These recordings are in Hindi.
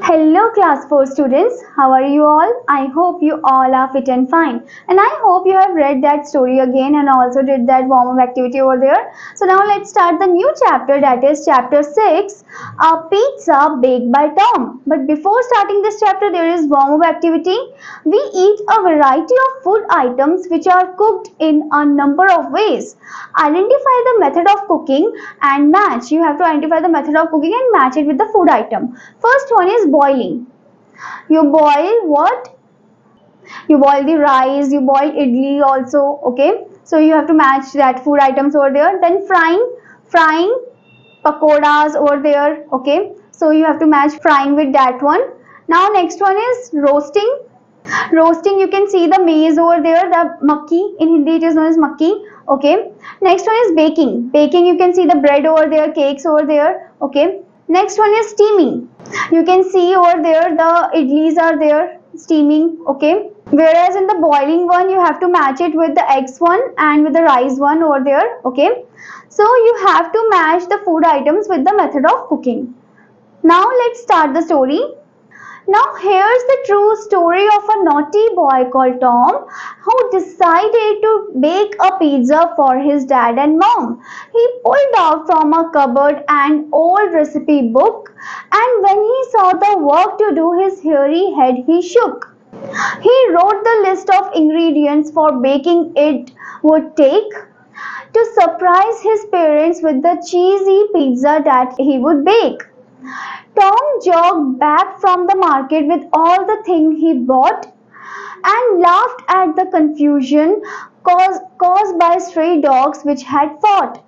Hello class 4 students, how are you all? I hope you all are fit and fine, and I hope you have read that story again and also did that warm up activity over there. So now let's start the new chapter, that is chapter 6, a pizza baked by Tom. But before starting this chapter there is warm up activity. We eat a variety of food items which are cooked in a number of ways. Identify the method of cooking and match. You have to identify the method of cooking and match it with the food item. First one is boiling. You boil what? You boil the rice, you boil idli also, okay? So you have to match that food items over there. Then frying pakoras over there, okay? So you have to match frying with that one. Now next one is roasting. Roasting, you can see the maize over there, the makki, in Hindi it is known as makki, okay? Next one is baking. Baking, you can see the bread over there, cakes over there, okay? Next one is steaming. You can see over there the idlis are there steaming, okay? Whereas in the boiling one you have to match it with the eggs one and with the rice one over there, okay? So you have to match the food items with the method of cooking. Now let's start the story. Now here's the true story of a naughty boy called Tom who decided to bake a pizza for his dad and mom. He pulled out from a cupboard an old recipe book, and when he saw the work to do, his hairy head he shook. He wrote the list of ingredients for baking it would take to surprise his parents with the cheesy pizza that he would bake. Tom jogged back from the market with all the things he bought and laughed at the confusion caused by stray dogs which had fought.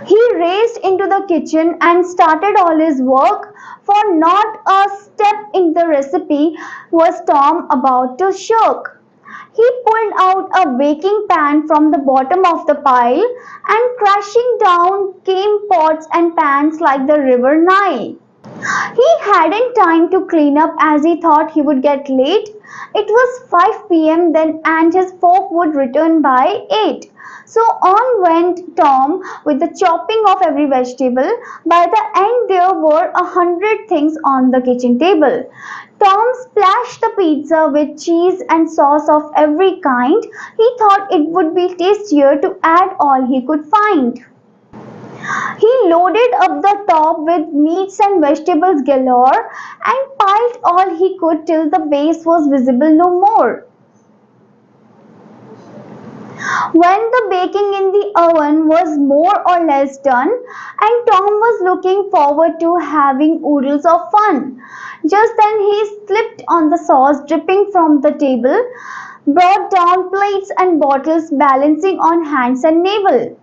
He raced into the kitchen and started all his work, for not a step in the recipe was Tom about to shirk. He pulled out a baking pan from the bottom of the pile, and crashing down came pots and pans like the river Nile. He hadn't time to clean up as he thought he would get late. It was 5 p.m. then, and his folk would return by 8. So on went Tom with the chopping of every vegetable. By the end there were 100 things on the kitchen table. Tom splashed the pizza with cheese and sauce of every kind. He thought it would be tastier to add all he could find. He loaded up the top with meats and vegetables galore and piled all he could till the base was visible no more. When the baking in the oven was more or less done, and Tom was looking forward to having oodles of fun, just then he slipped on the sauce dripping from the table, brought down plates and bottles balancing on hands and navel.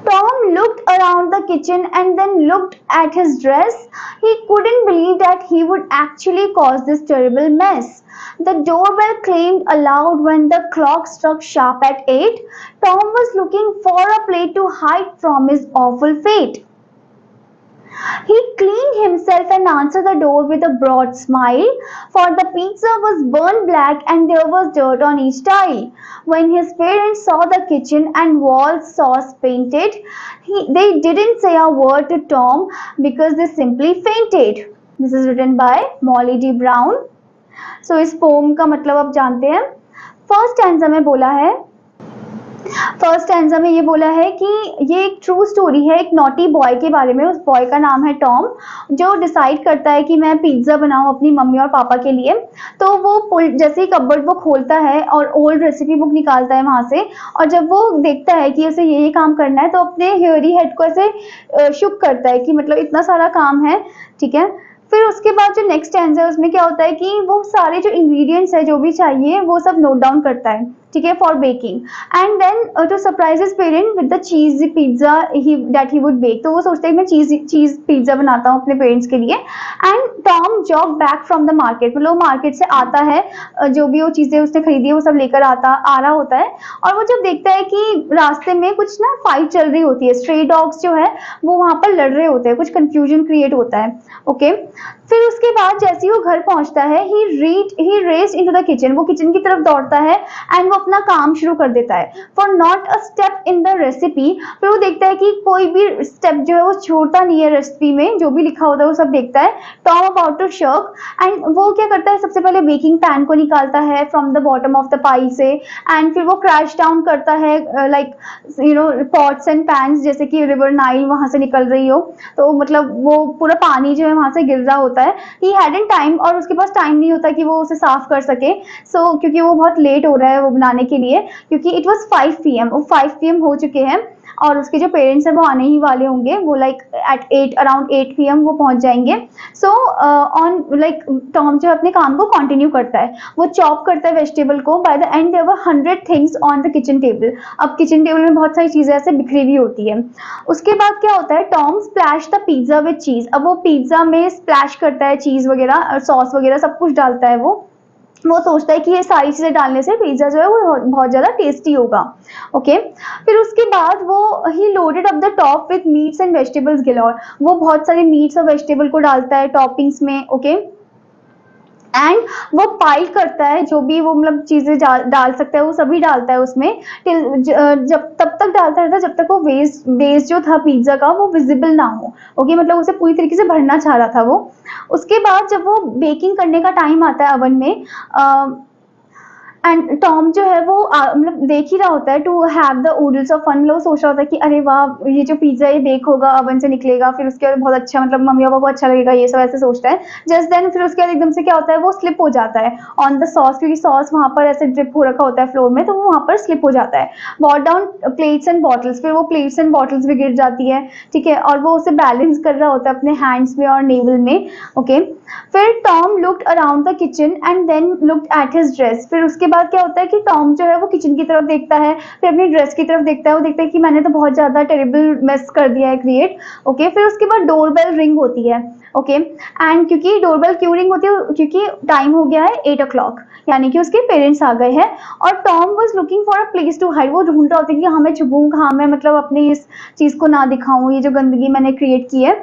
Tom looked around the kitchen and then looked at his dress. He couldn't believe that he would actually cause this terrible mess. The doorbell clanged aloud when the clock struck sharp at 8. Tom was looking for a plate to hide from his awful fate. He cleaned himself and answered the door with a broad smile, for the pizza was burned black and there was dirt on each tile. When his parents saw the kitchen and walls sauce painted, they didn't say a word to Tom because they simply fainted. This is written by Molly D. Brown. So इस पोम का मतलब आप जानते हैं. फर्स्ट स्टैंजा में बोला है, फर्स्ट स्टैंजा में ये बोला है कि ये एक ट्रू स्टोरी है एक नॉटी बॉय के बारे में. उस बॉय का नाम है टॉम, जो डिसाइड करता है कि मैं पिज्ज़ा बनाऊं अपनी मम्मी और पापा के लिए. तो वो जैसे ही कबर्ड वो खोलता है और ओल्ड रेसिपी बुक निकालता है वहां से, और जब वो देखता है कि उसे ये काम करना है तो अपने हेयरी हेड को ऐसे शुक करता है कि मतलब इतना सारा काम है, ठीक है. फिर उसके बाद जो नेक्स्ट स्टैंजा है उसमें क्या होता है कि वो सारे जो इंग्रेडिएंट्स है जो भी चाहिए वो सब नोट डाउन करता है, ठीक है, for baking. And then to surprise his parent with the cheese pizza that he would bake. तो वो सोचते हैं मैं चीज पिज्जा बनाता हूँ अपने पेरेंट्स के लिए. And Tom jog back from the market, मतलब मार्केट से आता है, जो भी वो चीजें उसने खरीदी है वो सब लेकर आ रहा होता है. और वो जब देखता है कि रास्ते में कुछ ना फाइट चल रही होती है, स्ट्रे डॉग्स जो है वो वहां पर लड़ रहे होते हैं, कुछ कंफ्यूजन क्रिएट होता है, ओके. फिर उसके बाद जैसे ही वो घर पहुंचता है, ही रेस्ड इनटू द किचन, वो किचन की तरफ दौड़ता है एंड वो अपना काम शुरू कर देता है। For not a step in the recipe, फिर वो देखता है कि कोई भी स्टेप जो है वो छोड़ता नहीं है रेसिपी में, जो भी लिखा होता है वो सब देखता है। Tom about to shock, and वो क्या करता है, सबसे पहले बेकिंग पैन को निकालता है from the bottom of the pile से, एंड फिर वो क्रैश डाउन करता है लाइक पॉट्स एंड पैन्स, जैसे कि रिवर नाइल वहां से निकल रही हो, तो मतलब वो पूरा पानी जो है वहां से गिर रहा होता है। ही हैडंट टाइम, और उसके पास टाइम नहीं होता कि वो उसे साफ कर सके। क्योंकि वो बहुत लेट हो रहा है वो बनाने के लिए, क्योंकि इट वॉज 5 PM, वो 5 PM हो चुके हैं, और उसके जो पेरेंट्स हैं वो आने ही वाले होंगे, वो लाइक एट 8 अराउंड 8 PM वो पहुंच जाएंगे। ऑन लाइक टॉम जो अपने काम को कंटिन्यू करता है, वो चॉप करता है वेजिटेबल को। By the end there were 100 things on the kitchen table. अब किचन टेबल में बहुत सारी चीजें ऐसे बिखरी हुई होती है। उसके बाद क्या होता है, Tom splash the pizza with चीज। अब वो पिज्जा में स्प्लैश करता है चीज वगैरह, सॉस वगैरह सब कुछ डालता है। वो सोचता है कि ये सारी चीजें डालने से पिज्जा जो है वो बहुत ज्यादा टेस्टी होगा। ओके, फिर उसके बाद वो ही loaded up the top with meats and vegetables galore. वो बहुत सारे मीट्स और वेजिटेबल को डालता है टॉपिंग्स में। ओके, एंड वो पाइल करता है जो भी वो मतलब चीजें डाल सकता है वो सभी डालता है उसमें, जब तब तक डालता रहता है जब तक वो बेस जो था पिज्जा का वो विजिबल ना हो। ओके, मतलब उसे पूरी तरीके से भरना चाह रहा था वो। उसके बाद जब वो बेकिंग करने का टाइम आता है ओवन में, एंड टॉम जो है वो मतलब देख ही रहा होता है to have the oodles of fun. मतलब वो सोच रहा होता है कि अरे वाह, ये जो पिज्जा ये बेक होगा, ओवन से निकलेगा, फिर उसके बाद बहुत अच्छा, मतलब मम्मी पापा को अच्छा लगेगा, ये सब ऐसे सोचता है। जस्ट देन फिर उसके बाद एकदम से क्या होता है, वो स्लिप हो जाता है ऑन द सॉस, क्योंकि सॉस वहां पर ऐसे ड्रिप हो रखा होता है फ्लोर में, तो वो वहां पर स्लिप हो जाता है। What down plates and bottles, फिर वो प्लेट्स एंड बॉटल्स भी गिर जाती है। ठीक है, और वो उसे बैलेंस कर रहा होता है अपने हैंड्स में और नेवल में। ओके, फिर Tom looked around the kitchen and then looked at his dress. फिर उसके बाद क्या होता है कि टॉम जो है वो किचन की तरफ देखता है, फिर अपनी ड्रेस की तरफ देखता है। वो देखता है कि मैंने तो बहुत ज्यादा टेरिबल मेस कर दिया है क्रिएट। ओके, फिर उसके बाद डोरबेल रिंग होती है। ओके, एंड क्योंकि डोरबेल क्यों रिंग होती है, क्योंकि टाइम हो गया है 8 o'clock, यानी कि उसके पेरेंट्स आ गए हैं। और Tom was looking for a place to hide. वो ढूंढ रहा होता है कि हाँ मैं छुपूं कहाँ, मैं मतलब अपनी इस चीज को ना दिखाऊं, ये जो गंदगी मैंने क्रिएट की है।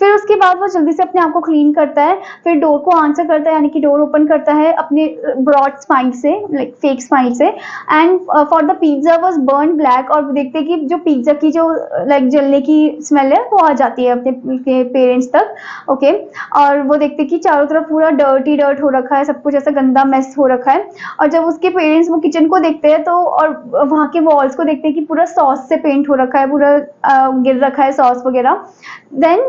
फिर उसके बाद वो जल्दी से अपने आप को क्लीन करता है, फिर डोर को आंसर करता है, यानी कि डोर ओपन करता है अपने ब्रॉड स्माइल से, लाइक फेक स्माइल से। And for the pizza was born black, और देखते हैं कि जो पिज्जा की जो लाइक जलने की स्मेल है वो आ जाती है अपने पेरेंट्स तक। ओके, और वो देखते हैं कि चारों तरफ पूरा डर्ट हो रखा है, सब कुछ ऐसा गंदा मेस हो रखा है। और जब उसके पेरेंट्स वो किचन को देखते हैं तो, और वहाँ के वॉल्स को देखते हैं कि पूरा सॉस से पेंट हो रखा है, पूरा गिर रखा है सॉस वगैरह। देन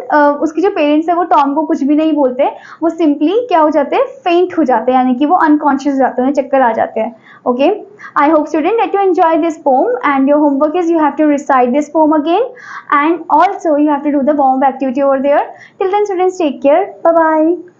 उसके जो पेरेंट्स है वो टॉम को कुछ भी नहीं बोलते, वो सिंपली क्या हो जाते हैं, फेंट हो जाते हैं, यानी कि वो अनकॉन्शियस हो जाते हैं, चक्कर आ जाते हैं। Okay, I hope student that you enjoy this poem, and your homework is you have to recite this poem again, and also you have to do the warm up activity over there. Till then students, take care. Bye bye.